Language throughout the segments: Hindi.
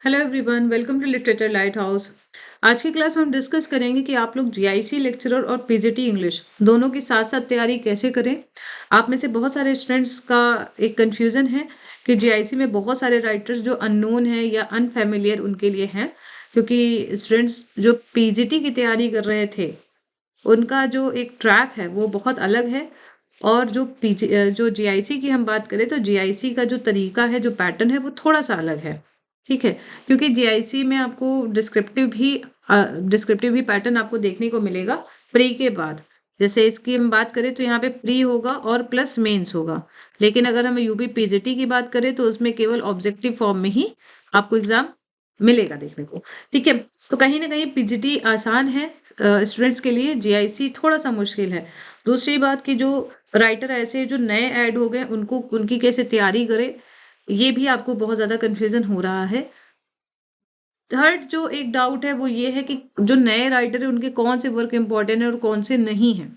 Hello everyone, welcome to literature lighthouse. आज की क्लास में हम डिस्कस करेंगे कि आप लोग जीआईसी लेक्चरर और पीजीटी इंग्लिश दोनों की साथ साथ तैयारी कैसे करें। आप में से बहुत सारे स्टूडेंट्स का एक कंफ्यूजन है कि जीआईसी में बहुत सारे राइटर्स जो अननोन है या अनफेमिलियर उनके लिए हैं, क्योंकि स्टूडेंट्स जो पीजीटी की तैयारी कर रहे थे उनका जो एक ट्रैक है वो बहुत अलग है। और जो जीआईसी की हम बात करें तो जीआईसी का जो तरीका है, जो पैटर्न है, वो थोड़ा सा अलग है। ठीक है, क्योंकि जीआईसी में आपको डिस्क्रिप्टिव भी पैटर्न आपको देखने को मिलेगा प्री के बाद। जैसे इसकी हम बात करें तो यहाँ पे प्री होगा और प्लस मेंस होगा। लेकिन अगर हम यूपी पीजीटी की बात करें तो उसमें केवल ऑब्जेक्टिव फॉर्म में ही आपको एग्जाम मिलेगा देखने को। ठीक है, तो कहीं ना कहीं पीजीटी आसान है स्टूडेंट्स के लिए, जीआईसी थोड़ा सा मुश्किल है। दूसरी बात कि जो राइटर ऐसे जो नए ऐड हो गए उनको उनकी कैसे तैयारी करें, ये भी आपको बहुत ज़्यादा कन्फ्यूज़न हो रहा है। थर्ड जो एक डाउट है वो ये है कि जो नए राइटर है उनके कौन से वर्क इम्पोर्टेंट है और कौन से नहीं हैं।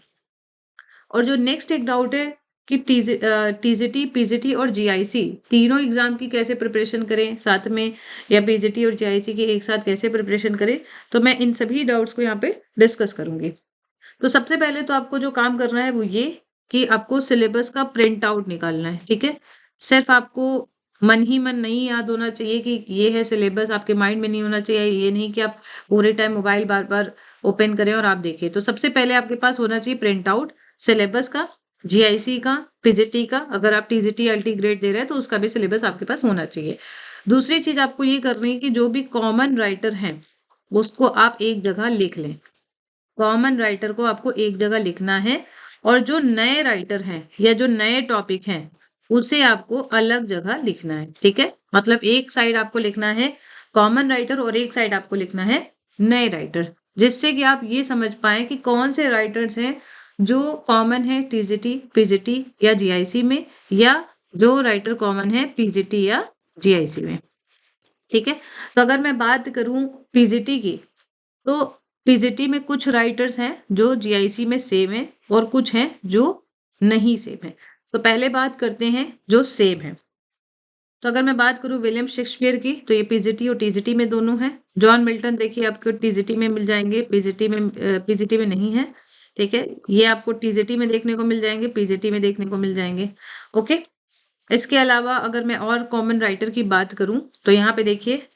और जो नेक्स्ट एक डाउट है कि टीजीटी, पीजीटी और जीआईसी तीनों एग्जाम की कैसे प्रिपरेशन करें साथ में, या पीजीटी और जीआईसी की एक साथ कैसे प्रिपरेशन करें। तो मैं इन सभी डाउट्स को यहाँ पे डिस्कस करूंगी। तो सबसे पहले तो आपको जो काम करना है वो ये कि आपको सिलेबस का प्रिंट आउट निकालना है। ठीक है, सिर्फ आपको मन ही मन नहीं याद होना चाहिए कि ये है सिलेबस, आपके माइंड में नहीं होना चाहिए। ये नहीं कि आप पूरे टाइम मोबाइल बार बार ओपन करें और आप देखें। तो सबसे पहले आपके पास होना चाहिए प्रिंट आउट सिलेबस का, जीआईसी का, पीजीटी का। अगर आप टीजीटी एलटी ग्रेड दे रहे हैं तो उसका भी सिलेबस आपके पास होना चाहिए। दूसरी चीज आपको ये करनी है कि जो भी कॉमन राइटर हैं उसको आप एक जगह लिख लें। कॉमन राइटर को आपको एक जगह लिखना है, और जो नए राइटर हैं या जो नए टॉपिक हैं उसे आपको अलग जगह लिखना है। ठीक है, मतलब एक साइड आपको लिखना है कॉमन राइटर और एक साइड आपको लिखना है नए राइटर, जिससे कि आप ये समझ पाए कि कौन से राइटर्स हैं जो कॉमन है टीजीटी, पीजीटी या जीआईसी में, या जो राइटर कॉमन है पीजीटी या जीआईसी में। ठीक है, तो अगर मैं बात करूं पीजीटी की, तो पीजीटी में कुछ राइटर्स हैं जो जीआईसी में सेम है और कुछ हैं जो नहीं सेम है। तो पहले बात करते हैं जो सेम है। तो अगर मैं बात करूं विलियम शेक्सपियर की, तो ये पीजीटी और टीजीटी में दोनों है। जॉन मिल्टन देखिए आपको टीजीटी में मिल जाएंगे, पीजीटी में नहीं है। ठीक है, ये आपको टीजीटी में देखने को मिल जाएंगे, पीजीटी में देखने को मिल जाएंगे। ओके, इसके अलावा अगर मैं और कॉमन राइटर की बात करूं तो यहाँ पे देखिए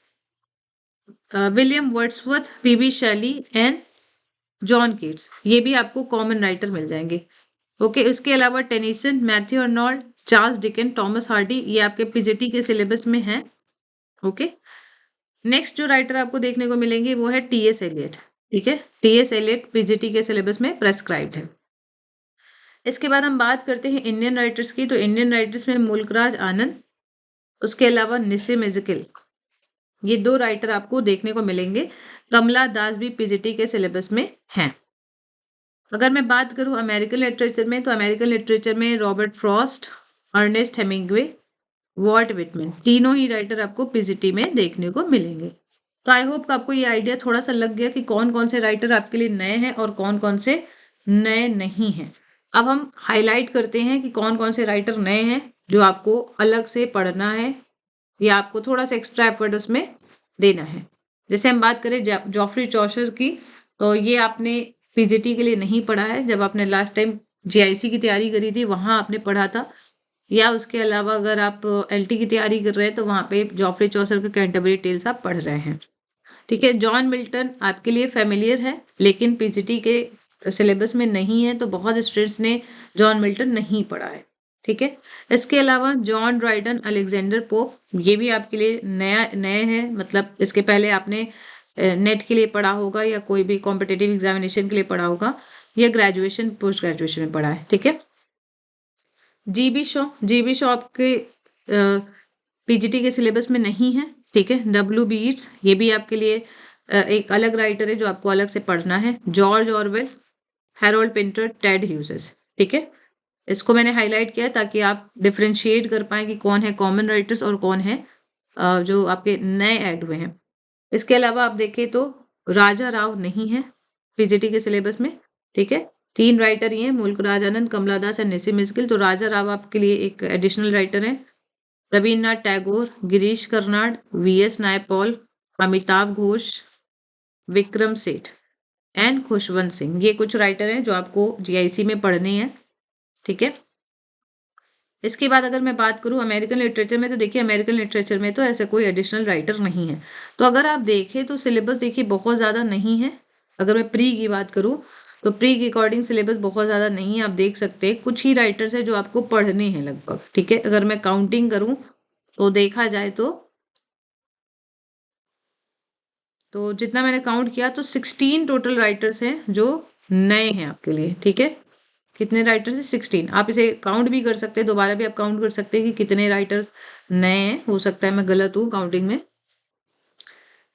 William Wordsworth, PB Shelley and John Keats, ये भी आपको कॉमन राइटर मिल जाएंगे। ओके, इसके अलावा Tennyson, Matthew Arnold, Charles Dickens, Thomas Hardy, ये आपके पीजीटी के सिलेबस में हैं। ओके, नेक्स्ट जो राइटर आपको देखने को मिलेंगे वो है टीएस एलियट। ठीक है, टीएस एलियट पीजीटी के सिलेबस में प्रेस्क्राइब्ड है। इसके बाद हम बात करते हैं इंडियन राइटर्स की, तो इंडियन राइटर्स में मुल्कराज आनंद, उसके अलावा निसिम इज़किल, ये दो राइटर आपको देखने को मिलेंगे। कमला दास भी पीजीटी के सिलेबस में हैं। अगर मैं बात करूं अमेरिकन लिटरेचर में, तो अमेरिकन लिटरेचर में Robert Frost, Ernest Hemingway, Walt Whitman, तीनों ही राइटर आपको पीजीटी में देखने को मिलेंगे। तो आई होप आपको ये आइडिया थोड़ा सा लग गया कि कौन कौन से राइटर आपके लिए नए हैं और कौन कौन से नए नहीं हैं। अब हम हाईलाइट करते हैं कि कौन कौन से राइटर नए हैं जो आपको अलग से पढ़ना है या आपको थोड़ा सा एक्स्ट्रा एफर्ट उसमें देना है। जैसे हम बात करें जॉफ्री चौसर की, तो ये आपने पीजीटी के लिए नहीं पढ़ा है, जब आपने लास्ट टाइम जीआईसी की तैयारी करी थी वहां आपने पढ़ा था। या उसके अलावा अगर आप एलटी की तैयारी कर रहे हैं तो वहां पे जॉफ्री चौसर का कैंटरबरी टेल्स आप पढ़ रहे हैं। ठीक है, जॉन मिल्टन आपके लिए फेमिलियर है लेकिन पीजीटी के सिलेबस में नहीं है, तो बहुत स्टूडेंट्स ने जॉन मिल्टन नहीं पढ़ा है। ठीक है, इसके अलावा जॉन ड्राइडन, अलेक्जेंडर पोप, ये भी आपके लिए नए हैं। मतलब इसके पहले आपने नेट के लिए पढ़ा होगा या कोई भी कॉम्पिटेटिव एग्जामिनेशन के लिए पढ़ा होगा, या ग्रेजुएशन पोस्ट ग्रेजुएशन में पढ़ा है। ठीक है, जीबी शॉ आपके पीजीटी के सिलेबस में नहीं है। ठीक है, डब्ल्यू बी ईट्स, ये भी आपके लिए एक अलग राइटर है जो आपको अलग से पढ़ना है। George Orwell, Harold Pinter, Ted Hughes. ठीक है, इसको मैंने हाईलाइट किया है ताकि आप डिफ्रेंशिएट कर पाए कि कौन है कॉमन राइटर्स और कौन है जो आपके नए ऐड हुए हैं। इसके अलावा आप देखें तो राजा राव नहीं है पीजीटी के सिलेबस में। ठीक है, तीन राइटर ही हैं, मुल्क राज आनंद, कमला दास और निसिम इस्किल। तो राजा राव आपके लिए एक एडिशनल राइटर है। Rabindranath Tagore, Girish Karnad, VS Naipaul, Amitabh Ghosh, Vikram Seth and Khushwant Singh. ये कुछ राइटर हैं जो आपको जीआईसी में पढ़ने हैं, ठीक है। इसके बाद अगर मैं बात करूं अमेरिकन लिटरेचर में, तो देखिए अमेरिकन लिटरेचर में तो ऐसे कोई एडिशनल राइटर नहीं है। तो अगर आप देखें तो सिलेबस देखिए बहुत ज़्यादा नहीं है। अगर मैं प्री की बात करूं तो प्री के अकॉर्डिंग सिलेबस बहुत ज़्यादा नहीं है। आप देख सकते हैं कुछ ही राइटर्स है जो आपको पढ़ने हैं लगभग, ठीक है। अगर मैं काउंटिंग करूं तो देखा जाए तो जितना मैंने काउंट किया तो 16 टोटल राइटर्स हैं जो नए हैं आपके लिए, ठीक है। कितने राइटर्स हैं? 16। आप इसे काउंट भी कर सकते हैं, दोबारा भी आप काउंट कर सकते हैं कि कितने राइटर्स नए हैं। हो सकता है मैं गलत हूँ काउंटिंग में।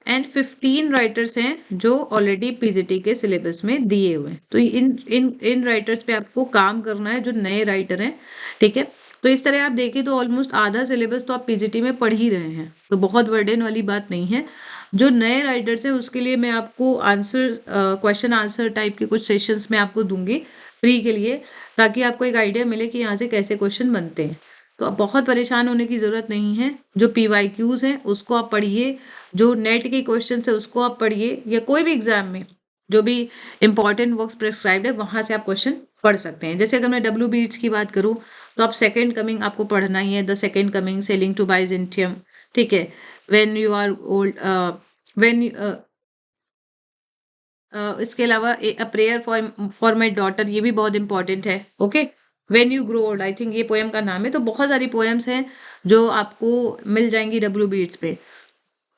एंड 15 राइटर्स हैं जो ऑलरेडी पीजीटी के सिलेबस में दिए हुए हैं। तो इन इन इन राइटर्स पे आपको काम करना है जो नए राइटर हैं, ठीक है। तो इस तरह आप देखें तो ऑलमोस्ट आधा सिलेबस तो आप पीजीटी में पढ़ ही रहे हैं, तो बहुत बर्डन वाली बात नहीं है। जो नए राइटर्स हैं उसके लिए मैं आपको क्वेश्चन आंसर टाइप के कुछ सेशंस में आपको दूंगी फ्री के लिए, ताकि आपको एक आइडिया मिले कि यहाँ से कैसे क्वेश्चन बनते हैं। तो अब बहुत परेशान होने की ज़रूरत नहीं है। जो PYQs हैं उसको आप पढ़िए, जो नेट के क्वेश्चन है उसको आप पढ़िए, या कोई भी एग्जाम में जो भी इंपॉर्टेंट वर्क्स प्रिस्क्राइब्ड है वहां से आप क्वेश्चन पढ़ सकते हैं। जैसे अगर मैं WBEDS की बात करूं तो आप सेकेंड कमिंग आपको पढ़ना ही है, the second coming, sailing to Byzantium, ठीक है। When you are old, when इसके अलावा a prayer for my daughter, ये भी बहुत इंपॉर्टेंट है, okay. When you grow old, I think ये पोएम का नाम है। तो बहुत सारी पोएम्स हैं जो आपको मिल जाएंगी WBEDS पे।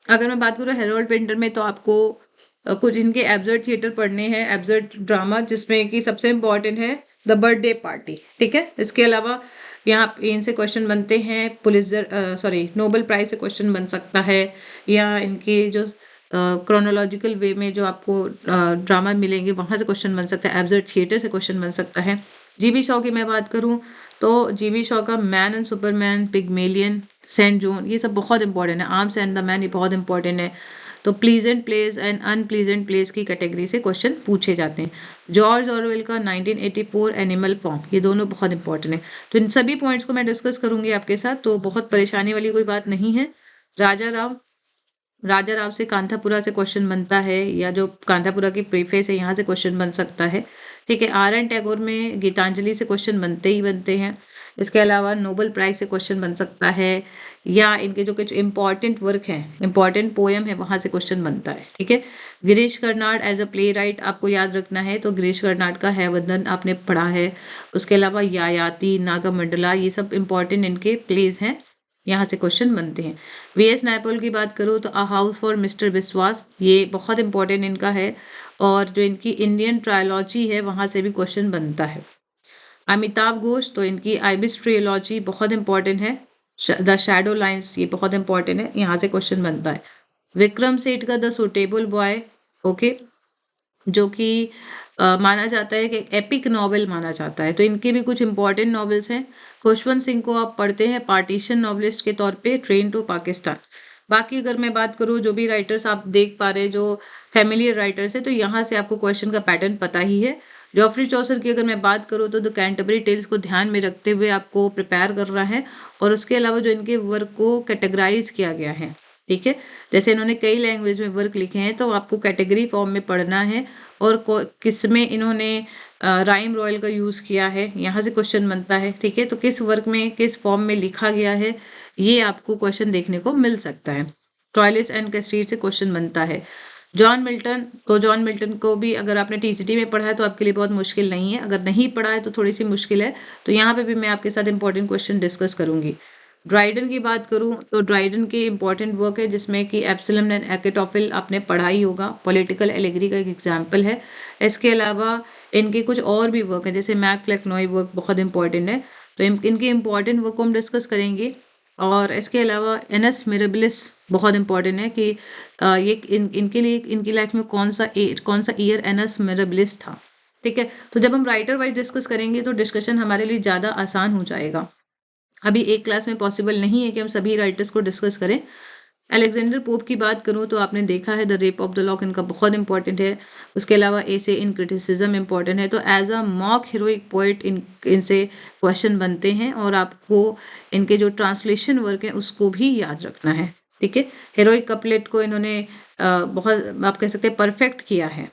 अगर मैं बात करूँ हेरोल्ड पिंटर में तो आपको कुछ इनके एब्सर्ड थिएटर पढ़ने हैं, एब्सर्ड ड्रामा, जिसमें कि सबसे इम्पॉर्टेंट है द बर्थडे पार्टी, ठीक है। इसके अलावा यहाँ इनसे क्वेश्चन बनते हैं, पुलित्जर नोबेल प्राइज से क्वेश्चन बन सकता है, या इनके जो क्रोनोलॉजिकल वे में जो आपको ड्रामा मिलेंगे वहाँ से क्वेश्चन बन सकता है, एब्सर्ड थिएटर से क्वेश्चन बन सकता है। जीबी शॉ की मैं बात करूँ तो जीबी शॉ का man and Superman, Pygmalion, Saint Joan, ये सब बहुत इंपॉर्टेंट है। आर्म्स एंड द मैन ये बहुत इंपॉर्टेंट है। तो pleasant place and unpleasant place की कैटेगरी से क्वेश्चन पूछे जाते हैं। जॉर्ज ऑरवेल का 1984 एनिमल फॉर्म, ये दोनों बहुत इंपॉर्टेंट है। तो इन सभी पॉइंट्स को मैं डिस्कस करूंगी आपके साथ, तो बहुत परेशानी वाली कोई बात नहीं है। राजा राव से कांथापुरा से क्वेश्चन बनता है, या जो कांथापुरा की प्रीफेस है यहाँ से क्वेश्चन बन सकता है, ठीक है। RN टैगोर में गीतांजलि से क्वेश्चन बनते ही बनते हैं। इसके अलावा नोबेल प्राइज से क्वेश्चन बन सकता है, या इनके जो कुछ इंपॉर्टेंट वर्क हैं, इंपॉर्टेंट पोएम है, वहां से क्वेश्चन बनता है, ठीक है। Girish Karnad as a playwright आपको याद रखना है, तो गिरीश कर्नाड का हैवदन आपने पढ़ा है। उसके अलावा यायाति, नागामंडला, ये सब इंपॉर्टेंट इनके प्लेज हैं, यहाँ से क्वेश्चन बनते हैं। VS नायपॉल की बात करूँ तो अ हाउस फॉर मिस्टर विश्वास, ये बहुत इंपॉर्टेंट इनका है। और जो इनकी इंडियन ट्रायोलॉजी है वहाँ से भी क्वेश्चन बनता है। अमिताभ घोष, तो इनकी आइबिस ट्रियोलॉजी बहुत इंपॉर्टेंट है। द शैडो लाइन्स, ये बहुत इंपॉर्टेंट है, यहाँ से क्वेश्चन बनता है। विक्रम सेठ का द सुटेबल बॉय, ओके, जो कि माना जाता है कि एपिक नॉवेल माना जाता है। तो इनके भी कुछ इंपॉर्टेंट नॉवेल्स हैं। खुशवंत सिंह को आप पढ़ते हैं पार्टीशन नॉवलिस्ट के तौर पे, ट्रेन टू पाकिस्तान। बाकी अगर मैं बात करूँ जो भी राइटर्स आप देख पा रहे हैं जो फैमिलियर राइटर्स है, तो यहाँ से आपको क्वेश्चन का पैटर्न पता ही है। जॉफ्री चौसर की अगर मैं बात करूँ तो द कैंटरबरी टेल्स को ध्यान में रखते हुए आपको प्रिपेयर करना है। और उसके अलावा जो इनके वर्क को कैटेगराइज किया गया है, ठीक है, जैसे इन्होंने कई लैंग्वेज में वर्क लिखे हैं तो आपको कैटेगरी फॉर्म में पढ़ना है। और किस में इन्होंने राइम रॉयल का यूज़ किया है, यहाँ से क्वेश्चन बनता है, ठीक है। तो किस वर्क में किस फॉर्म में लिखा गया है, ये आपको क्वेश्चन देखने को मिल सकता है। ट्रॉयलिस एंड कैस्ट्रीट से क्वेश्चन बनता है। जॉन मिल्टन, तो जॉन मिल्टन को भी अगर आपने TCT में पढ़ा है तो आपके लिए बहुत मुश्किल नहीं है, अगर नहीं पढ़ा है तो थोड़ी सी मुश्किल है। तो यहाँ पे भी मैं आपके साथ इंपॉर्टेंट क्वेश्चन डिस्कस करूंगी। ड्राइडन की बात करूं तो ड्राइडन के इंपॉर्टेंट वर्क है जिसमें कि एप्सिलम एंड एकेटोफिल आपने पढ़ा ही होगा, पॉलिटिकल एलिगरी का एक एग्जाम्पल है। इसके अलावा इनके कुछ और भी वर्क है, जैसे मैक फ्लेक्नोई वर्क बहुत इंपॉर्टेंट है। तो इनके इंपॉर्टेंट वर्क को हम डिस्कस करेंगे। और इसके अलावा एनएस मिरेबिलिस बहुत इंपॉर्टेंट है कि ये इनके लिए इनकी लाइफ में कौन सा ईयर एनएस मिरेबिलिस था, ठीक है। तो जब हम राइटर वाइज डिस्कस करेंगे तो डिस्कशन हमारे लिए ज़्यादा आसान हो जाएगा। अभी एक क्लास में पॉसिबल नहीं है कि हम सभी राइटर्स को डिस्कस करें। अलेक्जेंडर पोप की बात करूँ तो आपने देखा है the rape of the lock इनका बहुत इंपॉर्टेंट है। उसके अलावा ऐसे इन क्रिटिसिज्म इंपॉर्टेंट है। तो as a mock heroic poet इनसे क्वेश्चन बनते हैं और आपको इनके जो ट्रांसलेशन वर्क है उसको भी याद रखना है। ठीक है, हीरोइक कपलेट को इन्होंने बहुत आप कह सकते हैं परफेक्ट किया है।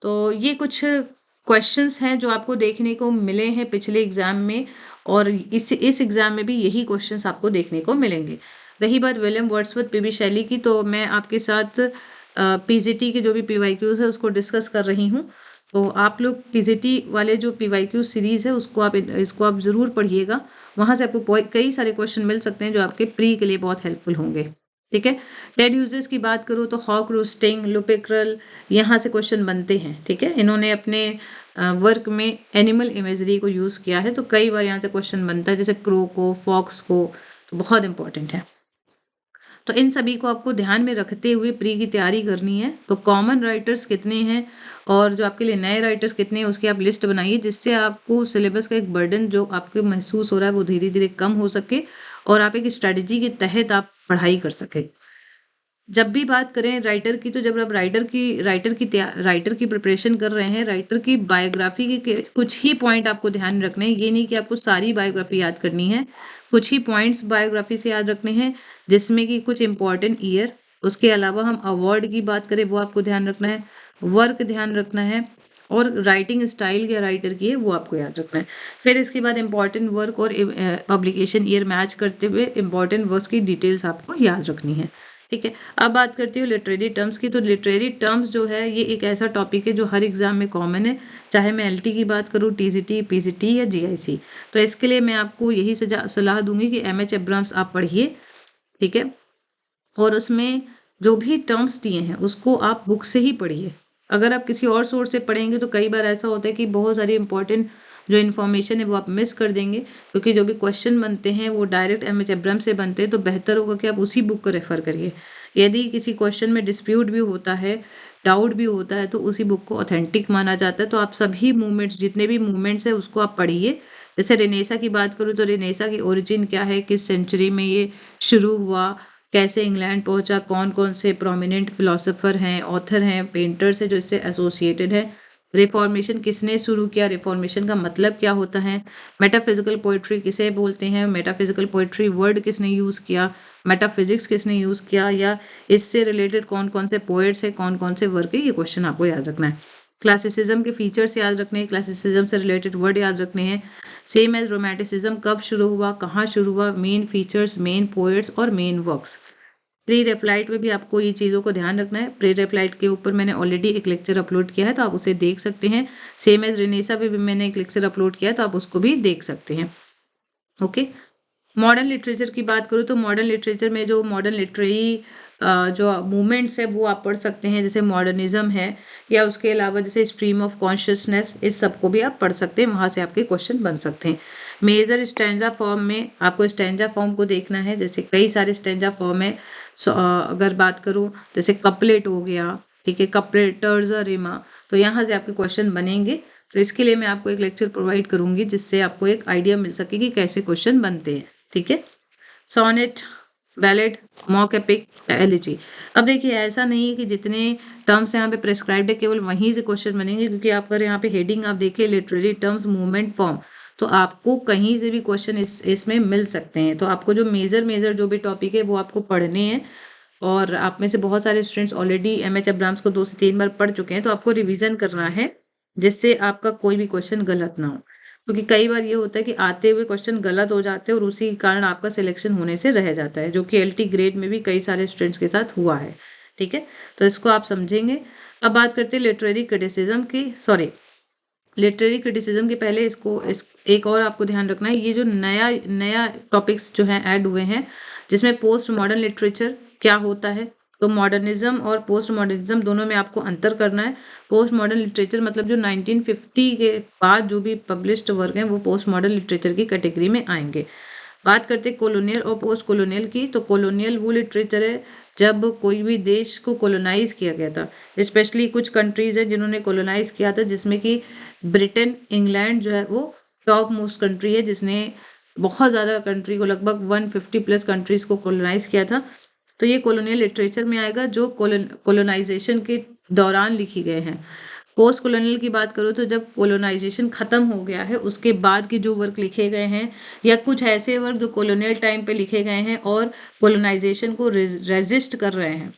तो ये कुछ क्वेश्चंस हैं जो आपको देखने को मिले हैं पिछले एग्जाम में, और इस एग्जाम में भी यही क्वेश्चंस आपको देखने को मिलेंगे। रही बात विलियम वर्ड्सवर्थ पीबी शैली की, तो मैं आपके साथ पीजीटी के जो भी पीवाईक्यूज है उसको डिस्कस कर रही हूँ। तो आप लोग पीजीटी वाले जो पीवाईक्यू सीरीज है उसको इसको आप जरूर पढ़िएगा। वहां से आपको कई सारे क्वेश्चन मिल सकते हैं जो आपके प्री के लिए बहुत हेल्पफुल होंगे। ठीक है, डेड यूजेस की बात करूँ तो हॉक रोस्टिंग, लुपिक्रल, यहाँ से क्वेश्चन बनते हैं। ठीक है, इन्होंने अपने वर्क में एनिमल इमेजरी को यूज किया है, तो कई बार यहाँ से क्वेश्चन बनता है, जैसे क्रो को, फॉक्स को, तो बहुत इंपॉर्टेंट है। तो इन सभी को आपको ध्यान में रखते हुए प्री की तैयारी करनी है। तो कॉमन राइटर्स कितने हैं और जो आपके लिए नए राइटर्स कितने हैं उसकी आप लिस्ट बनाइए, जिससे आपको सिलेबस का एक बर्डन जो आपको महसूस हो रहा है वो धीरे धीरे कम हो सके और आप एक स्ट्रेटेजी के तहत आप पढ़ाई कर सके। जब भी बात करें राइटर की, तो जब आप राइटर की प्रिपरेशन कर रहे हैं, राइटर की बायोग्राफी के कुछ ही पॉइंट आपको ध्यान में रखने हैं। ये नहीं कि आपको सारी बायोग्राफी याद करनी है, कुछ ही पॉइंट्स बायोग्राफी से याद रखने हैं, जिसमें कि कुछ इंपॉर्टेंट ईयर, उसके अलावा हम अवार्ड की बात करें वो आपको ध्यान रखना है, वर्क ध्यान रखना है, और राइटिंग स्टाइल क्या राइटर की है वो आपको याद रखना है। फिर इसके बाद इंपॉर्टेंट वर्क और पब्लिकेशन ईयर मैच करते हुए इंपॉर्टेंट वर्क की डिटेल्स आपको याद रखनी है। ठीक है, अब बात करती हूँ लिटरेरी टर्म्स की। तो लिटरेरी टर्म्स जो है ये एक ऐसा टॉपिक है जो हर एग्जाम में कॉमन है, चाहे मैं एलटी की बात करूँ, टीजीटी, पीजीटी या जीआईसी। तो इसके लिए मैं आपको यही सलाह दूंगी कि एमएच एब्राम्स आप पढ़िए। ठीक है, और उसमें जो भी टर्म्स दिए हैं उसको आप बुक से ही पढ़िए। अगर आप किसी और सोर्स से पढ़ेंगे तो कई बार ऐसा होता है कि बहुत सारी इंपॉर्टेंट जो इन्फॉर्मेशन है वो आप मिस कर देंगे, क्योंकि जो भी क्वेश्चन बनते हैं वो डायरेक्ट एमएच एब्राम से बनते हैं। तो बेहतर होगा कि आप उसी बुक को रेफर करिए। यदि किसी क्वेश्चन में डिस्प्यूट भी होता है, डाउट भी होता है, तो उसी बुक को ऑथेंटिक माना जाता है। तो आप सभी मूवमेंट्स, जितने भी मूवमेंट्स है उसको आप पढ़िए। जैसे रेनेसा की बात करूँ तो रेनेसा की ओरिजिन क्या है, किस सेंचुरी में ये शुरू हुआ, कैसे इंग्लैंड पहुंचा, कौन कौन से प्रोमिनेंट फिलोसोफर हैं, ऑथर हैं, पेंटर्स हैं जो इससे एसोसिएटेड है, रिफॉर्मेशन किसने शुरू किया, रिफॉर्मेशन का मतलब क्या होता है, मेटाफिजिकल पोइट्री किसे बोलते हैं, मेटाफिजिकल पोइट्री वर्ड किसने यूज़ किया, मेटाफिजिक्स किसने यूज़ किया, या इससे रिलेटेड कौन कौन से पोएट्स हैं, कौन कौन से वर्क है, ये क्वेश्चन आपको याद रखना है। क्लासिसिज्म के फीचर्स याद रखने हैं, क्लासिसिज्म से रिलेटेड वर्ड याद रखने हैं। सेम एज रोमांटिसिज्म कब शुरू हुआ, कहाँ शुरू हुआ, मेन फीचर्स, मेन पोएट्स और मेन वर्क्स। प्री रेफलाइट में भी आपको ये चीज़ों को ध्यान रखना है। प्री रेफलाइट के ऊपर मैंने ऑलरेडी एक लेक्चर अपलोड किया है, तो आप उसे देख सकते हैं। सेम एज रेनेसा पे भी मैंने एक लेक्चर अपलोड किया है, तो आप उसको भी देख सकते हैं। ओके, मॉडर्न लिटरेचर की बात करूँ तो मॉडर्न लिटरेचर में जो मॉडर्न लिटरेरी जो मूवमेंट्स है वो आप पढ़ सकते हैं, जैसे मॉडर्निज्म है, या उसके अलावा जैसे स्ट्रीम ऑफ कॉन्शियसनेस, इस सब को भी आप पढ़ सकते हैं, वहाँ से आपके क्वेश्चन बन सकते हैं। मेजर स्टैंजा फॉर्म में आपको स्टैंजा फॉर्म को देखना है, जैसे कई सारे स्टैंजा फॉर्म है। अगर बात करूँ जैसे कपलेट हो गया, ठीक है, कपलेट, टर्जा, रिमा, तो यहाँ से आपके क्वेश्चन बनेंगे। तो इसके लिए मैं आपको एक लेक्चर प्रोवाइड करूंगी जिससे आपको एक आइडिया मिल सके कि कैसे क्वेश्चन बनते हैं। ठीक है, sonnet, ballad, mock epic, elegy. अब देखिए ऐसा नहीं है कि जितने टर्म्स यहाँ पे प्रेस्क्राइब्ड है केवल वहीं से क्वेश्चन बनेंगे, क्योंकि आप अगर यहाँ पे हेडिंग आप देखिए लिटरेरी टर्म्स, मूवमेंट, फॉर्म, तो आपको कहीं से भी क्वेश्चन इसमें मिल सकते हैं। तो आपको जो मेजर जो भी टॉपिक है वो आपको पढ़ने हैं, और आप में से बहुत सारे स्टूडेंट्स ऑलरेडी एमएच एब्राम्स को 2 से 3 बार पढ़ चुके हैं, तो आपको रिवीजन करना है जिससे आपका कोई भी क्वेश्चन गलत ना हो। क्योंकि कई बार ये होता है कि आते हुए क्वेश्चन गलत हो जाते हैं और उसी कारण आपका सिलेक्शन होने से रह जाता है, जो कि एलटी ग्रेड में भी कई सारे स्टूडेंट्स के साथ हुआ है। ठीक है, तो इसको आप समझेंगे। अब बात करते हैं लिटरेरी क्रिटिसिज्म की, लिटरेरी क्रिटिसिज्म के पहले एक और आपको ध्यान रखना है, ये जो नया टॉपिक्स जो हैं ऐड हुए हैं, जिसमें पोस्ट मॉडर्न लिटरेचर क्या होता है। तो मॉडर्निज्म और पोस्ट मॉडर्निज्म दोनों में आपको अंतर करना है। पोस्ट मॉडर्न लिटरेचर मतलब जो 1950 के बाद जो भी पब्लिश्ड वर्क हैं वो पोस्ट मॉडर्न लिटरेचर की कैटेगरी में आएंगे। बात करते हैं कॉलोनियल और पोस्ट कॉलोनियल की। तो कॉलोनियल वो लिटरेचर है जब कोई भी देश को कॉलोनाइज किया गया था, स्पेशली कुछ कंट्रीज हैं जिन्होंने कॉलोनाइज किया था, जिसमें कि ब्रिटेन, इंग्लैंड जो है वो टॉप मोस्ट कंट्री है, जिसने बहुत ज़्यादा कंट्री को, लगभग 150 प्लस कंट्रीज को कॉलोनाइज किया था। तो ये कॉलोनियल लिटरेचर में आएगा जो कॉलोनाइजेशन के दौरान लिखी गए हैं। पोस्ट कॉलोनियल की बात करो तो जब कॉलोनाइजेशन खत्म हो गया है उसके बाद की जो वर्क लिखे गए हैं, या कुछ ऐसे वर्क जो कॉलोनियल टाइम पे लिखे गए हैं और कॉलोनाइजेशन को रेजिस्ट कर रहे हैं,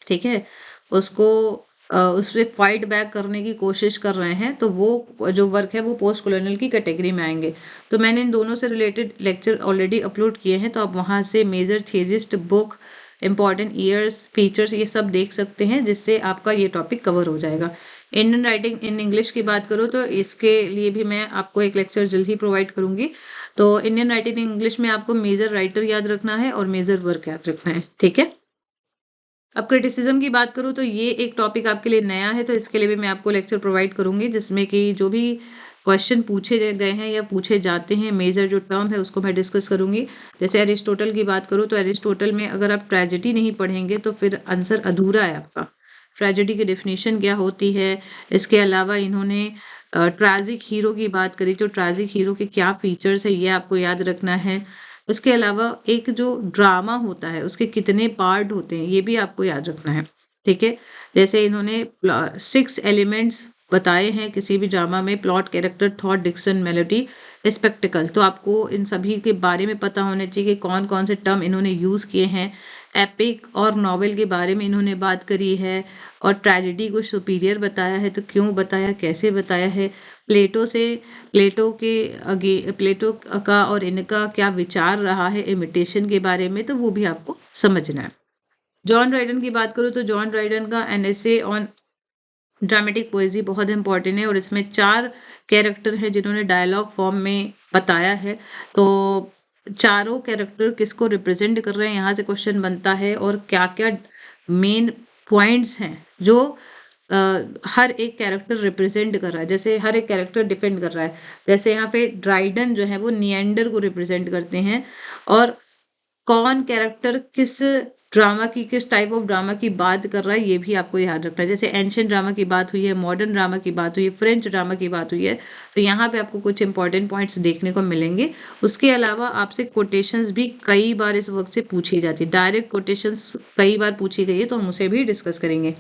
ठीक है, उसको उस पर फाइट बैक करने की कोशिश कर रहे हैं, तो वो जो वर्क है वो पोस्ट कॉलोनियल की कैटेगरी में आएंगे। तो मैंने इन दोनों से रिलेटेड लेक्चर ऑलरेडी अपलोड किए हैं, तो आप वहाँ से major thesis book, important years, features, ये सब देख सकते हैं, जिससे आपका ये टॉपिक कवर हो जाएगा। इंडियन राइटिंग इन इंग्लिश की बात करो तो इसके लिए भी मैं आपको एक लेक्चर जल्द ही प्रोवाइड करूंगी। तो इंडियन राइटिंग इन इंग्लिश में आपको मेजर राइटर याद रखना है और मेजर वर्क याद रखना है, ठीक है। अब क्रिटिसिज्म की बात करूँ तो ये एक टॉपिक आपके लिए नया है, तो इसके लिए भी मैं आपको लेक्चर प्रोवाइड करूंगी, जिसमें कि जो भी क्वेश्चन पूछे गए हैं या पूछे जाते हैं, मेजर जो टर्म है उसको मैं डिस्कस करूंगी। जैसे एरिस्टोटल की बात करूँ तो एरिस्टोटल में अगर आप ट्रेजेडी नहीं पढ़ेंगे तो फिर आंसर अधूरा है आपका। ट्रेजेडी की डेफिनेशन क्या होती है, इसके अलावा इन्होंने ट्रैजिक हीरो की बात करी, तो ट्रैजिक हीरो के क्या फीचर्स है ये आपको याद रखना है। इसके अलावा एक जो ड्रामा होता है उसके कितने पार्ट होते हैं ये भी आपको याद रखना है, ठीक है। जैसे इन्होंने 6 एलिमेंट्स बताए हैं किसी भी ड्रामा में, plot, character, thought, diction, melody, spectacle. तो आपको इन सभी के बारे में पता होना चाहिए कि कौन कौन से टर्म इन्होंने यूज़ किए हैं। एपिक और नॉवेल के बारे में इन्होंने बात करी है, और ट्रेजेडी को सुपीरियर बताया है, तो क्यों बताया, कैसे बताया है। प्लेटो का और इनका क्या विचार रहा है इमिटेशन के बारे में, तो वो भी आपको समझना है। जॉन ड्राइडन की बात करूँ तो जॉन ड्राइडन का एन एसे ऑन ड्रामेटिक पोएजी बहुत इंपॉर्टेंट है, और इसमें 4 कैरेक्टर हैं जिन्होंने डायलॉग फॉर्म में बताया है। तो चारों कैरेक्टर किसको रिप्रेजेंट कर रहे हैं, यहाँ से क्वेश्चन बनता है, और क्या क्या मेन पॉइंट्स हैं जो हर एक कैरेक्टर रिप्रेजेंट कर रहा है, जैसे हर एक कैरेक्टर डिफेंड कर रहा है। जैसे यहाँ पे ड्राइडन जो है वो निएंडर को रिप्रेजेंट करते हैं, और कौन कैरेक्टर किस ड्रामा की, किस टाइप ऑफ ड्रामा की बात कर रहा है ये भी आपको याद रखना है। जैसे एंशिएंट ड्रामा की बात हुई है, मॉडर्न ड्रामा की बात हुई है, फ्रेंच ड्रामा की बात हुई है, तो यहाँ पे आपको कुछ इंपॉर्टेंट पॉइंट्स देखने को मिलेंगे। उसके अलावा आपसे कोटेशंस भी कई बार इस वक्त से पूछी जाती है, डायरेक्ट कोटेशंस कई बार पूछी गई है, तो हम उसे भी डिस्कस करेंगे।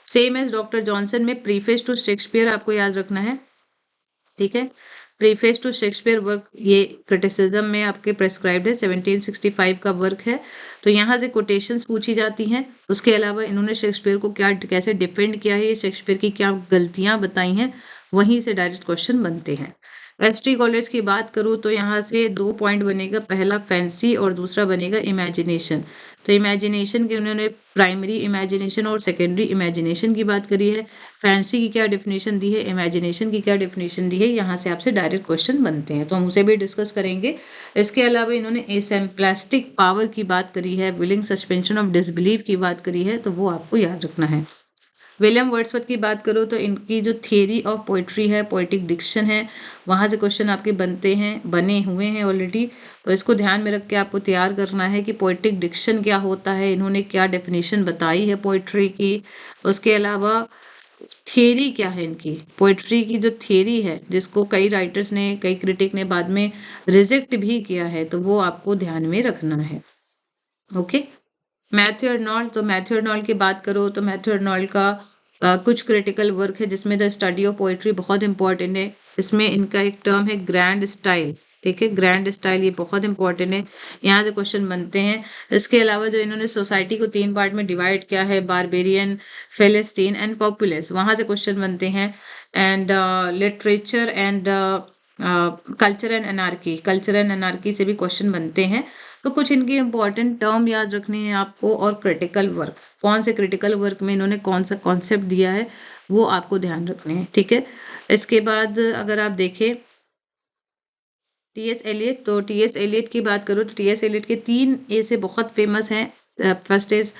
सेम एज डॉक्टर जॉनसन में प्रीफेस टू शेक्सपियर आपको याद रखना है, ठीक है। प्रीफेस टू शेक्सपियर वर्क ये क्रिटिसिज्म में आपके प्रेस्क्राइब्ड है, 1765 का वर्क है। तो यहाँ से कोटेशंस पूछी जाती हैं। उसके अलावा इन्होंने शेक्सपियर को क्या, कैसे डिफेंड किया है, शेक्सपियर की क्या गलतियां बताई हैं, वहीं से डायरेक्ट क्वेश्चन बनते हैं। एसटी कॉलेज की बात करूँ तो यहाँ से 2 पॉइंट बनेगा, पहला फैंसी और दूसरा बनेगा इमेजिनेशन। तो इमेजिनेशन के उन्होंने प्राइमरी इमेजिनेशन और सेकेंडरी इमेजिनेशन की बात करी है। फैंसी की क्या डेफिनेशन दी है, इमेजिनेशन की क्या डेफिनेशन दी है, यहाँ से आपसे डायरेक्ट क्वेश्चन बनते हैं, तो हम उसे भी डिस्कस करेंगे। इसके अलावा इन्होंने एसेम्प्लास्टिक पावर की बात करी है, विलिंग सस्पेंशन ऑफ डिसबिलीफ की बात करी है, तो वो आपको याद रखना है। विलियम वर्ड्सवर्थ की बात करो तो इनकी जो थियरी ऑफ पोइट्री है, पोइटिक डिक्शन है, वहाँ से क्वेश्चन आपके बने हुए हैं ऑलरेडी। तो इसको ध्यान में रख के आपको तैयार करना है कि पोइटिक डिक्शन क्या होता है, इन्होंने क्या डेफिनेशन बताई है पोइट्री की। उसके अलावा थियरी क्या है इनकी, पोइट्री की जो थियरी है, जिसको कई राइटर्स ने, कई क्रिटिक ने बाद में रिजेक्ट भी किया है, तो वो आपको ध्यान में रखना है। ओके। मैथ्यू अर्नोल्ड, तो मैथ्यू अर्नोल्ड की बात करो तो मैथ्यू अर्नोल्ड का कुछ क्रिटिकल वर्क है जिसमें द स्टडी ऑफ पोइट्री बहुत इंपॉर्टेंट है। इसमें इनका एक टर्म है ग्रैंड स्टाइल, ठीक है, ग्रैंड स्टाइल, ये बहुत इंपॉर्टेंट है, यहाँ से क्वेश्चन बनते हैं। इसके अलावा जो इन्होंने सोसाइटी को 3 पार्ट में डिवाइड किया है, बारबेरियन, फेलेस्टीन एंड पॉपुलस, वहाँ से क्वेश्चन बनते हैं। And literature and culture and anarchy, culture and anarchy से भी क्वेश्चन बनते हैं। तो कुछ इनकी इंपॉर्टेंट टर्म याद रखनी है आपको, और क्रिटिकल वर्क, कौन से क्रिटिकल वर्क में इन्होंने कौन सा कॉन्सेप्ट दिया है वो आपको ध्यान रखने हैं, ठीक है। इसके बाद अगर आप देखें टीएस एलियट, तो टीएस एलियट की बात करो तो टीएस एलियट के 3 ऐसे बहुत फेमस हैं। First is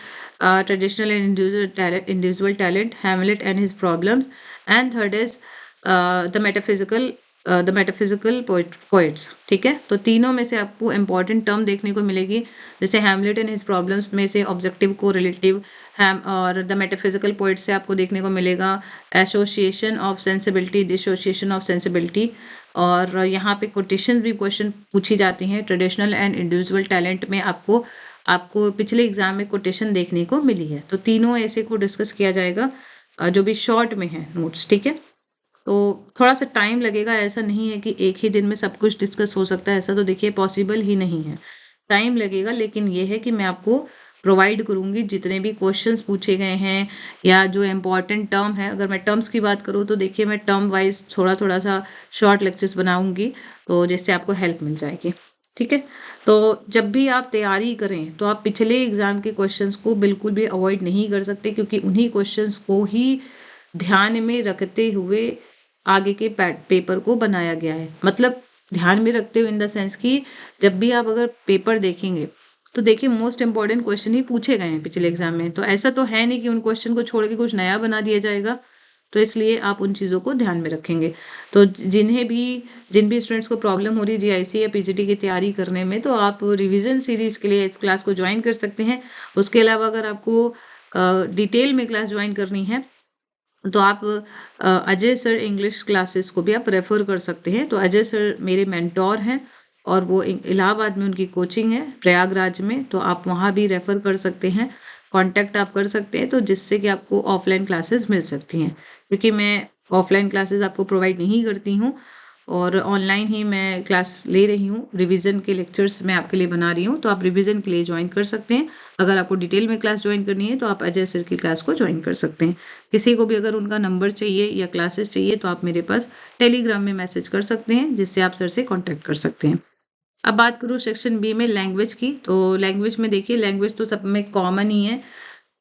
traditional and individual talent, Hamlet and his problems, and third is the metaphysical poets, ठीक है। तो तीनों में से आपको इंपॉर्टेंट टर्म देखने को मिलेगी, जैसे हैमलेट एंड हिज प्रॉब्लम्स में से ऑब्जेक्टिव को रिलेटिव, और द मेटाफिजिकल पोइट से आपको देखने को मिलेगा association of sensibility, dissociation of sensibility. और यहाँ पे कोटेशन भी क्वेश्चन पूछी जाती हैं। ट्रेडिशनल एंड इंडिविजुअल टैलेंट में आपको आपको पिछले एग्जाम में कोटेशन देखने को मिली है। तो तीनों ऐसे को डिस्कस किया जाएगा जो भी शॉर्ट में है नोट्स, ठीक है। तो थोड़ा सा टाइम लगेगा, ऐसा नहीं है कि एक ही दिन में सब कुछ डिस्कस हो सकता है, ऐसा तो देखिए पॉसिबल ही नहीं है, टाइम लगेगा। लेकिन ये है कि मैं आपको प्रोवाइड करूंगी जितने भी क्वेश्चंस पूछे गए हैं या जो इम्पोर्टेंट टर्म है। अगर मैं टर्म्स की बात करूँ तो देखिए मैं टर्म वाइज थोड़ा थोड़ा सा शॉर्ट लेक्चर्स बनाऊंगी, तो जिससे आपको हेल्प मिल जाएगी, ठीक है। तो जब भी आप तैयारी करें तो आप पिछले एग्जाम के क्वेश्चंस को बिल्कुल भी अवॉइड नहीं कर सकते, क्योंकि उन्हीं क्वेश्चंस को ही ध्यान में रखते हुए आगे के पेपर को बनाया गया है। मतलब ध्यान में रखते हुए इन द सेंस कि जब भी आप अगर पेपर देखेंगे तो देखिए मोस्ट इंपॉर्टेंट क्वेश्चन ही पूछे गए हैं पिछले एग्जाम में। तो ऐसा तो है नहीं कि उन क्वेश्चन को छोड़ के कुछ नया बना दिया जाएगा, तो इसलिए आप उन चीज़ों को ध्यान में रखेंगे। तो जिन भी स्टूडेंट्स को प्रॉब्लम हो रही है जीआईसी या पीजीटी की तैयारी करने में, तो आप रिवीजन सीरीज के लिए इस क्लास को ज्वाइन कर सकते हैं। उसके अलावा अगर आपको डिटेल में क्लास ज्वाइन करनी है तो आप अजय सर इंग्लिश क्लासेस को भी आप रेफ़र कर सकते हैं। तो अजय सर मेरे मेंटोर हैं और वो इलाहाबाद में उनकी कोचिंग है, प्रयागराज में, तो आप वहाँ भी रेफ़र कर सकते हैं, कांटेक्ट आप कर सकते हैं, तो जिससे कि आपको ऑफलाइन क्लासेस मिल सकती हैं। क्योंकि मैं ऑफलाइन क्लासेस आपको प्रोवाइड नहीं करती हूँ और ऑनलाइन ही मैं क्लास ले रही हूँ, रिवीजन के लेक्चर्स मैं आपके लिए बना रही हूँ, तो आप रिवीजन के लिए ज्वाइन कर सकते हैं। अगर आपको डिटेल में क्लास ज्वाइन करनी है तो आप अजय सर की क्लास को ज्वाइन कर सकते हैं। किसी को भी अगर उनका नंबर चाहिए या क्लासेस चाहिए तो आप मेरे पास टेलीग्राम में मैसेज कर सकते हैं, जिससे आप सर से कॉन्टैक्ट कर सकते हैं। अब बात करूँ सेक्शन बी में लैंग्वेज की, तो लैंग्वेज में देखिए लैंग्वेज तो सब में कॉमन ही है।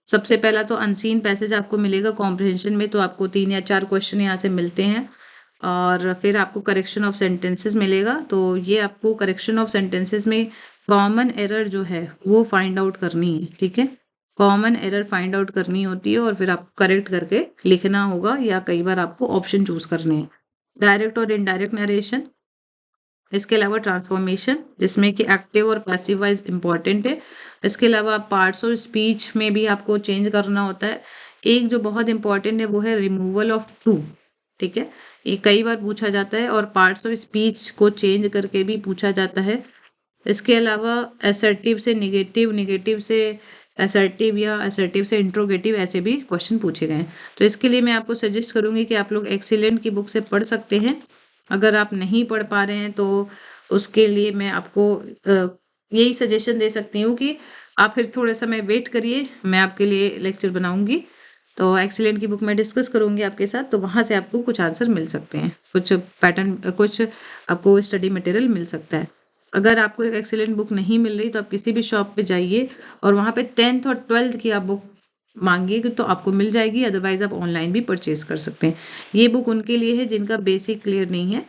सबसे पहला तो अनसीन पैसेज आपको मिलेगा कॉम्प्रिहेंशन में, तो आपको 3 या 4 क्वेश्चन यहाँ से मिलते हैं। और फिर आपको करेक्शन ऑफ सेंटेंसेस मिलेगा, तो ये आपको करेक्शन ऑफ सेंटेंसेस में कॉमन एरर जो है वो फाइंड आउट करनी है, ठीक है। कॉमन एरर फाइंड आउट करनी होती है और फिर आपको करेक्ट करके लिखना होगा, या कई बार आपको ऑप्शन चूज करने हैं। डायरेक्ट और इनडायरेक्ट नरेशन, इसके अलावा ट्रांसफॉर्मेशन जिसमें कि एक्टिव और पैसिव वाइज इंपॉर्टेंट है। इसके अलावा पार्ट्स ऑफ स्पीच में भी आपको चेंज करना होता है। एक जो बहुत इंपॉर्टेंट है वो है रिमूवल ऑफ टू, ठीक है। ये कई बार पूछा जाता है और पार्ट्स ऑफ स्पीच को चेंज करके भी पूछा जाता है। इसके अलावा असर्टिव से निगेटिव, निगेटिव से असर्टिव या असर्टिव से इंट्रोगेटिव, ऐसे भी क्वेश्चन पूछे गए हैं। तो इसके लिए मैं आपको सजेस्ट करूंगी कि आप लोग एक्सीलेंट की बुक से पढ़ सकते हैं। अगर आप नहीं पढ़ पा रहे हैं तो उसके लिए मैं आपको यही सजेशन दे सकती हूँ कि आप फिर थोड़ा समय वेट करिए, मैं आपके लिए लेक्चर बनाऊंगी। तो एक्सीलेंट की बुक में डिस्कस करूंगी आपके साथ, तो वहाँ से आपको कुछ आंसर मिल सकते हैं, कुछ पैटर्न, कुछ आपको स्टडी मटेरियल मिल सकता है। अगर आपको एक एक्सीलेंट बुक नहीं मिल रही तो आप किसी भी शॉप पे जाइए और वहाँ पे 10th और 12th की आप बुक मांगिए तो आपको मिल जाएगी, अदरवाइज आप ऑनलाइन भी परचेज कर सकते हैं। ये बुक उनके लिए है जिनका बेसिक क्लियर नहीं है।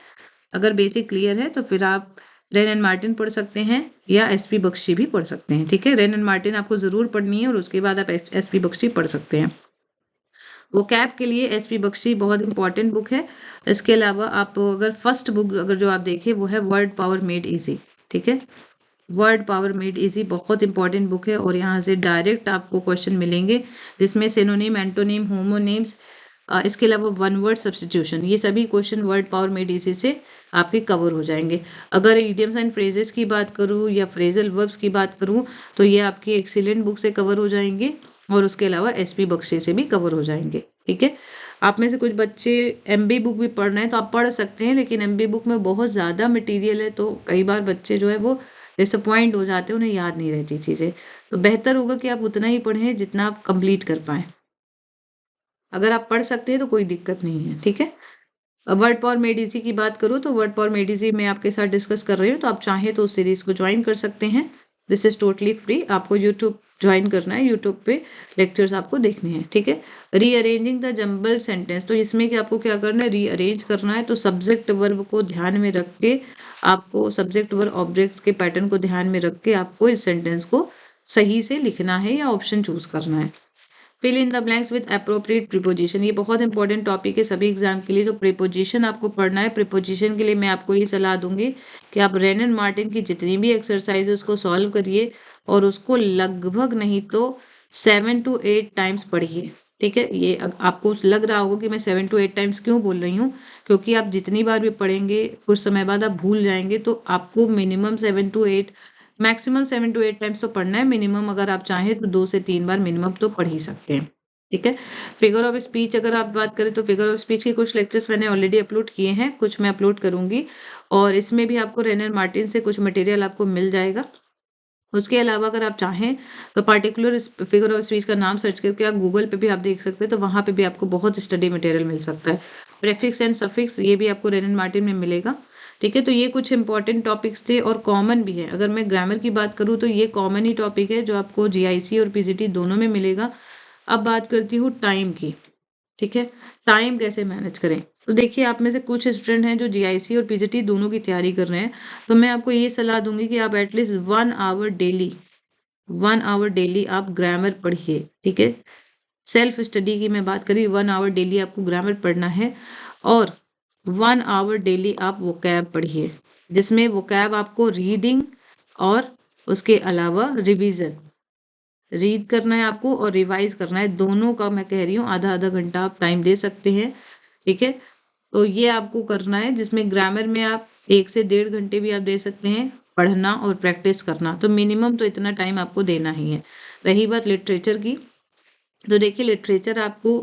अगर बेसिक क्लियर है तो फिर आप रेन एंड मार्टिन पढ़ सकते हैं या एसपी बख्शी भी पढ़ सकते हैं, ठीक है। रेन एंड मार्टिन आपको ज़रूर पढ़नी है और उसके बाद आप एसपी बख्शी पढ़ सकते हैं। वो कैप के लिए एसपी बख्शी बहुत इंपॉर्टेंट बुक है। इसके अलावा आप अगर फर्स्ट बुक अगर जो आप देखें वो है वर्ड पावर मेड इजी, ठीक है। वर्ड पावर मेड इजी बहुत इंपॉर्टेंट बुक है और यहाँ से डायरेक्ट आपको क्वेश्चन मिलेंगे जिसमें सिनोनिम, एंटोनिम, होमोनिम्स, इसके अलावा वन वर्ड सब्स्टिट्यूशन, ये सभी question word power made easy से आपके कवर हो जाएंगे। अगर इडियम्स एंड फ्रेजेस की बात करूँ या फ्रेजल वर्ब्स की बात करूँ तो ये आपकी एक्सीलेंट बुक से कवर हो जाएंगे और उसके अलावा एसपी बख्शी से भी कवर हो जाएंगे, ठीक है। आप में से कुछ बच्चे एमबी बुक भी पढ़ रहे हैं तो आप पढ़ सकते हैं, लेकिन एमबी बुक में बहुत ज़्यादा मटेरियल है तो कई बार बच्चे जो है वो डिसअपॉइंट हो जाते हैं, उन्हें याद नहीं रहती चीज़ें। तो बेहतर होगा कि आप उतना ही पढ़ें जितना आप कंप्लीट कर पाएँ। अगर आप पढ़ सकते हैं तो कोई दिक्कत नहीं है, ठीक है। वर्ड पावर मेड इजी की बात करूँ तो वर्ड पावर मेड इजी मैं आपके साथ डिस्कस कर रही हूँ, तो आप चाहें तो उस सीरीज़ को ज्वाइन कर सकते हैं। This is totally free. आपको यूट्यूब ज्वाइन करना है, यूट्यूब पे लेक्चर्स आपको देखने हैं, ठीक है। रीअरेंजिंग द जंबल सेंटेंस, तो इसमें कि आपको क्या करना है, रीअरेंज करना है। तो सब्जेक्ट वर्ब को ध्यान में रख के आपको सब्जेक्ट वर्ब ऑब्जेक्ट्स के पैटर्न को ध्यान में रख के आपको इस सेंटेंस को सही से लिखना है या ऑप्शन चूज करना है। Fill in the blanks with appropriate preposition, ये बहुत इंपॉर्टेंट टॉपिक है सभी एग्जाम के लिए। तो प्रीपोजिशन आपको पढ़ना है। प्रीपोजिशन के लिए मैं आपको ये सलाह दूंगी कि आप रेन एंड मार्टिन की जितनी भी एक्सरसाइज है उसको सॉल्व करिए और उसको लगभग नहीं तो 7 to 8 टाइम्स पढ़िए, ठीक है। ये आपको लग रहा होगा कि मैं 7 to 8 टाइम्स क्यों बोल रही हूँ, क्योंकि आप जितनी बार भी पढ़ेंगे कुछ समय बाद आप भूल जाएंगे, तो आपको minimum 7 to 8 maximum 7 to 8 times तो पढ़ना है, मिनिमम अगर आप चाहें तो 2 से 3 बार मिनिमम तो पढ़ ही सकते हैं। ठीक है। फिगर ऑफ स्पीच अगर आप बात करें तो फिगर ऑफ स्पीच के कुछ लेक्चर्स मैंने ऑलरेडी अपलोड किए हैं, कुछ मैं अपलोड करूंगी, और इसमें भी आपको रेनर मार्टिन से कुछ मटेरियल आपको मिल जाएगा। उसके अलावा अगर आप चाहें तो पार्टिकुलर फिगर ऑफ स्पीच का नाम सर्च करके आप गूगल पे भी आप देख सकते हैं, तो वहाँ पे भी आपको बहुत स्टडी मटेरियल मिल सकता है। प्रेफिक्स एंड सफिक्स ये भी आपको रेनन मार्टिन में मिलेगा। ठीक है, तो ये कुछ इंपॉर्टेंट टॉपिक्स थे और कॉमन भी है। अगर मैं ग्रामर की बात करूँ तो ये कॉमन ही टॉपिक है जो आपको जीआईसी और पीजीटी दोनों में मिलेगा। अब बात करती हूँ टाइम की। ठीक है, टाइम कैसे मैनेज करें। तो देखिए, आप में से कुछ स्टूडेंट हैं जो जीआईसी और पीजीटी दोनों की तैयारी कर रहे हैं, तो मैं आपको ये सलाह दूंगी कि आप एटलीस्ट 1 आवर डेली आप ग्रामर पढ़िए। ठीक है, सेल्फ स्टडी की मैं बात करी, 1 आवर डेली आपको ग्रामर पढ़ना है, और 1 आवर डेली आप वोकैब पढ़िए, जिसमें वोकैब आपको रीडिंग और उसके अलावा रिवीजन, रीड करना है आपको और रिवाइज करना है, दोनों का मैं कह रही हूँ आधा आधा घंटा आप टाइम दे सकते हैं। ठीक है, तो ये आपको करना है, जिसमें ग्रामर में आप 1 से 1.5 घंटे भी आप दे सकते हैं पढ़ना और प्रैक्टिस करना, तो मिनिमम तो इतना टाइम आपको देना ही है। रही बात लिटरेचर की, तो देखिए लिटरेचर आपको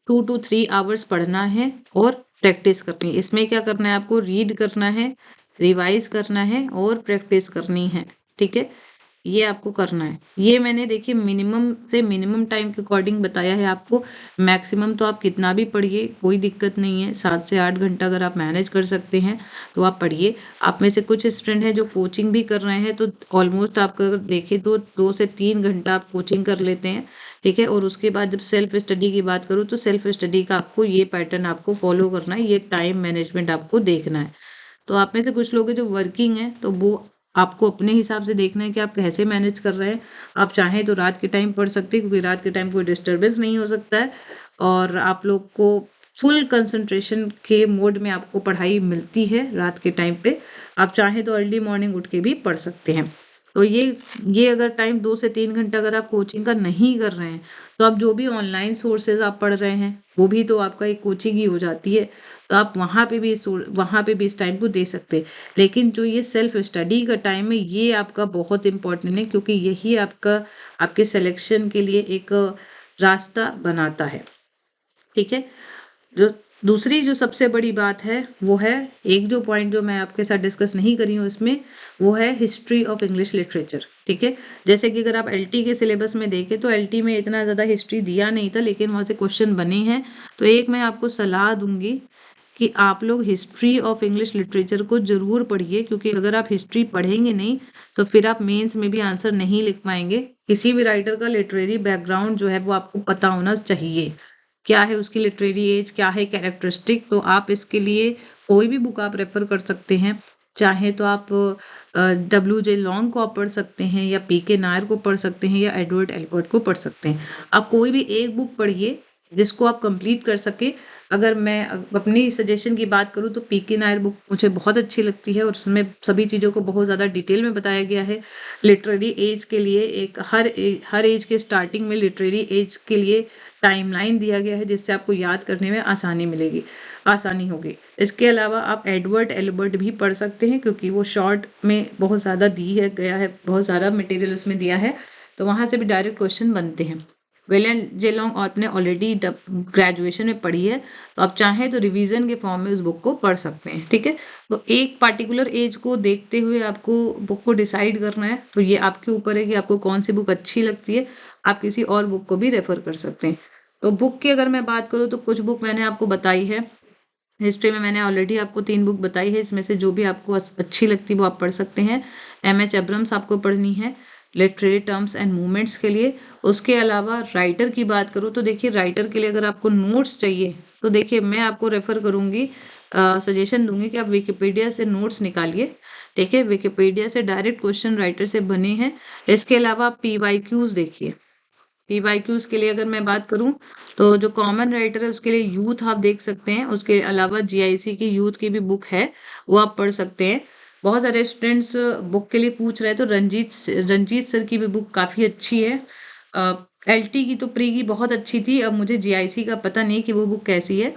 2 to 3 आवर्स पढ़ना है और प्रैक्टिस करनी है। इसमें क्या करना है, आपको रीड करना है, रिवाइज करना है और प्रैक्टिस करनी है। ठीक है, ये आपको करना है। ये मैंने देखिए मिनिमम से मिनिमम टाइम के अकॉर्डिंग बताया है आपको। मैक्सिमम तो आप कितना भी पढ़िए, कोई दिक्कत नहीं है। 7 से 8 घंटा अगर आप मैनेज कर सकते हैं तो आप पढ़िए। आप में से कुछ स्टूडेंट हैं जो कोचिंग भी कर रहे हैं, तो ऑलमोस्ट आप अगर देखें तो 2 से 3 घंटा आप कोचिंग कर लेते हैं। ठीक है, और उसके बाद जब सेल्फ स्टडी की बात करूँ तो सेल्फ स्टडी का आपको ये पैटर्न आपको फॉलो करना है, ये टाइम मैनेजमेंट आपको देखना है। तो आप में से कुछ लोग हैं जो वर्किंग हैं, तो वो आपको अपने हिसाब से देखना है कि आप कैसे मैनेज कर रहे हैं। आप चाहें तो रात के टाइम पढ़ सकते हैं, क्योंकि रात के टाइम कोई डिस्टर्बेंस नहीं हो सकता है, और आप लोग को फुल कंसंट्रेशन के मोड में आपको पढ़ाई मिलती है रात के टाइम पे। आप चाहें तो अर्ली मॉर्निंग उठ के भी पढ़ सकते हैं। तो ये अगर टाइम 2 से 3 घंटा अगर आप कोचिंग का नहीं कर रहे हैं, तो आप जो भी ऑनलाइन सोर्सेज आप पढ़ रहे हैं वो भी तो आपका एक कोचिंग ही हो जाती है, तो आप वहाँ पे भी इस टाइम को दे सकते हैं। लेकिन जो ये सेल्फ स्टडी का टाइम है, ये आपका बहुत इंपॉर्टेंट है, क्योंकि यही आपका आपके सिलेक्शन के लिए एक रास्ता बनाता है। ठीक है, जो दूसरी जो सबसे बड़ी बात है वो है, एक जो पॉइंट जो मैं आपके साथ डिस्कस नहीं करी हूँ इसमें, वो है हिस्ट्री ऑफ इंग्लिश लिटरेचर। ठीक है, जैसे कि अगर आप एलटी के सिलेबस में देखें तो एलटी में इतना ज़्यादा हिस्ट्री दिया नहीं था, लेकिन वहाँ से क्वेश्चन बने हैं। तो एक मैं आपको सलाह दूंगी कि आप लोग हिस्ट्री ऑफ इंग्लिश लिटरेचर को ज़रूर पढ़िए, क्योंकि अगर आप हिस्ट्री पढ़ेंगे नहीं तो फिर आप मेंस में भी आंसर नहीं लिख पाएंगे। किसी भी राइटर का लिटरेरी बैकग्राउंड जो है वो आपको पता होना चाहिए, क्या है उसकी लिटरेरी एज, क्या है कैरेक्टरिस्टिक। तो आप इसके लिए कोई भी बुक आप रेफर कर सकते हैं। चाहे तो आप W.J. लॉन्ग को आप पढ़ सकते हैं, या P.K. नायर को पढ़ सकते हैं, या एडवर्ड एल्बर्ट को पढ़ सकते हैं। आप कोई भी एक बुक पढ़िए जिसको आप कंप्लीट कर सके। अगर मैं अपनी सजेशन की बात करूँ तो P.K. नायर बुक मुझे बहुत अच्छी लगती है, और उसमें सभी चीज़ों को बहुत ज़्यादा डिटेल में बताया गया है। लिटरेरी एज के लिए एक हर एज के स्टार्टिंग में लिटरेरी एज के लिए टाइमलाइन दिया गया है, जिससे आपको याद करने में आसानी होगी। इसके अलावा आप एडवर्ड एल्बर्ट भी पढ़ सकते हैं, क्योंकि वो शॉर्ट में बहुत ज़्यादा गया है, बहुत ज़्यादा मटेरियल उसमें दिया है, तो वहाँ से भी डायरेक्ट क्वेश्चन बनते हैं। विलियम जे लॉन्ग आपने ऑलरेडी ग्रेजुएशन में पढ़ी है, तो आप चाहें तो रिवीजन के फॉर्म में उस बुक को पढ़ सकते हैं। ठीक है, तो एक पार्टिकुलर एज को देखते हुए आपको बुक को डिसाइड करना है, तो ये आपके ऊपर है कि आपको कौन सी बुक अच्छी लगती है। आप किसी और बुक को भी रेफर कर सकते हैं। तो बुक की अगर मैं बात करूँ तो कुछ बुक मैंने आपको बताई है। हिस्ट्री में मैंने ऑलरेडी आपको 3 बुक बताई है, इसमें से जो भी आपको अच्छी लगती है वो आप पढ़ सकते हैं। M.H. एब्रम्स आपको पढ़नी है लिटरेरी टर्म्स एंड मूवमेंट्स के लिए। उसके अलावा राइटर की बात करूँ तो देखिए, राइटर के लिए अगर आपको नोट्स चाहिए तो देखिए मैं आपको रेफर करूँगी, सजेशन दूंगी कि आप विकिपीडिया से नोट्स निकालिए। ठीक है, विकिपीडिया से डायरेक्ट क्वेश्चन राइटर से बने हैं। इसके अलावा आप PYQs देखिए। PYQs के लिए अगर मैं बात करूं तो जो कॉमन राइटर है उसके लिए यूथ आप देख सकते हैं। उसके अलावा GIC की यूथ की भी बुक है, वो आप पढ़ सकते हैं। बहुत सारे स्टूडेंट्स बुक के लिए पूछ रहे हैं, तो रंजीत सर की भी बुक काफ़ी अच्छी है। LT की तो प्री की बहुत अच्छी थी, अब मुझे GIC का पता नहीं कि वो बुक कैसी है।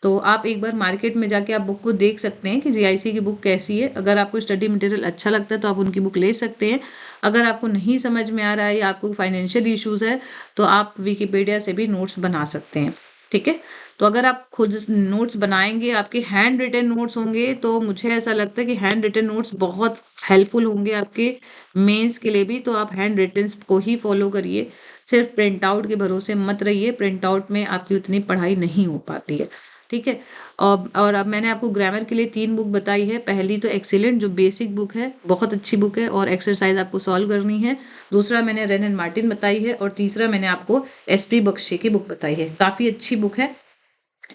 तो आप एक बार मार्केट में जाके आप बुक को देख सकते हैं कि जीआईसी की बुक कैसी है। अगर आपको स्टडी मटेरियल अच्छा लगता है तो आप उनकी बुक ले सकते हैं। अगर आपको नहीं समझ में आ रहा है या आपको फाइनेंशियल इश्यूज है तो आप विकिपीडिया से भी नोट्स बना सकते हैं। ठीक है, तो अगर आप खुद नोट्स बनाएंगे, आपके हैंड रिटन नोट्स होंगे, तो मुझे ऐसा लगता है कि हैंड रिटन नोट्स बहुत हेल्पफुल होंगे आपके मेंस के लिए भी। तो आप हैंड रिटन को ही फॉलो करिए, सिर्फ प्रिंट आउट के भरोसे मत रहिए। प्रिंट आउट में आपकी उतनी पढ़ाई नहीं हो पाती है। ठीक है, और अब मैंने आपको ग्रामर के लिए 3 बुक बताई है। पहली तो एक्सीलेंट जो बेसिक बुक है, बहुत अच्छी बुक है और एक्सरसाइज आपको सॉल्व करनी है। दूसरा मैंने रेन एंड मार्टिन बताई है और तीसरा मैंने आपको एसपी बख्शी की बुक बताई है। काफ़ी अच्छी बुक है।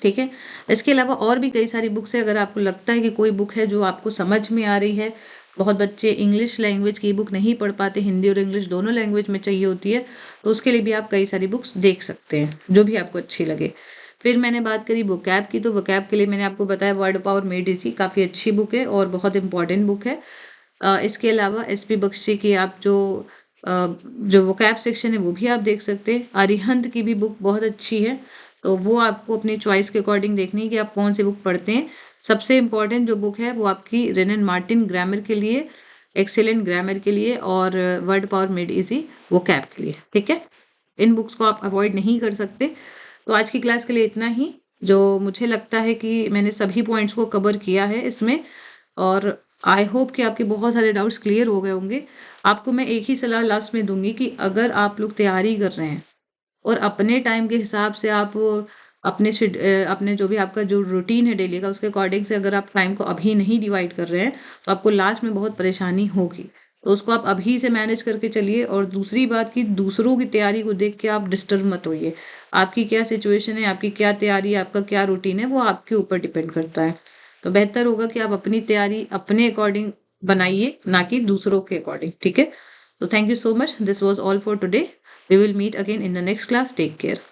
ठीक है, इसके अलावा और भी कई सारी बुक्स है। अगर आपको लगता है कि कोई बुक है जो आपको समझ में आ रही है, बहुत बच्चे इंग्लिश लैंग्वेज की बुक नहीं पढ़ पाते, हिंदी और इंग्लिश दोनों लैंग्वेज में चाहिए होती है, तो उसके लिए भी आप कई सारी बुक्स देख सकते हैं जो भी आपको अच्छी लगे। फिर मैंने बात करी वोकैब की, तो वोकैब के लिए मैंने आपको बताया वर्ड पावर मेड इजी, काफ़ी अच्छी बुक है और बहुत इंपॉर्टेंट बुक है। इसके अलावा एसपी बख्शी की आप जो वोकैब सेक्शन है वो भी आप देख सकते हैं। अरिहंत की भी बुक बहुत अच्छी है, तो वो आपको अपनी चॉइस के अकॉर्डिंग देखनी है कि आप कौन सी बुक पढ़ते हैं। सबसे इम्पॉर्टेंट जो बुक है वो आपकी रेन एंड मार्टिन ग्रामर के लिए, एक्सेलेंट ग्रामर के लिए और word power made easy vocab के लिए। ठीक है, इन बुक्स को आप अवॉइड नहीं कर सकते। तो आज की क्लास के लिए इतना ही। जो मुझे लगता है कि मैंने सभी पॉइंट्स को कवर किया है इसमें, और आई होप कि आपके बहुत सारे डाउट्स क्लियर हो गए होंगे। आपको मैं एक ही सलाह लास्ट में दूंगी कि अगर आप लोग तैयारी कर रहे हैं और अपने टाइम के हिसाब से आप अपने जो भी आपका जो रूटीन है डेली का, उसके अकॉर्डिंग से अगर आप टाइम को अभी नहीं डिवाइड कर रहे हैं तो आपको लास्ट में बहुत परेशानी होगी। तो उसको आप अभी से मैनेज करके चलिए। और दूसरी बात कि दूसरों की तैयारी को देख के आप डिस्टर्ब मत होइए। आपकी क्या सिचुएशन है, आपकी क्या तैयारी है, आपका क्या रूटीन है, वो आपके ऊपर डिपेंड करता है। तो बेहतर होगा कि आप अपनी तैयारी अपने अकॉर्डिंग बनाइए, ना कि दूसरों के अकॉर्डिंग। ठीक है, तो thank you so much, this was all for today. We will meet again in the next class. Take care.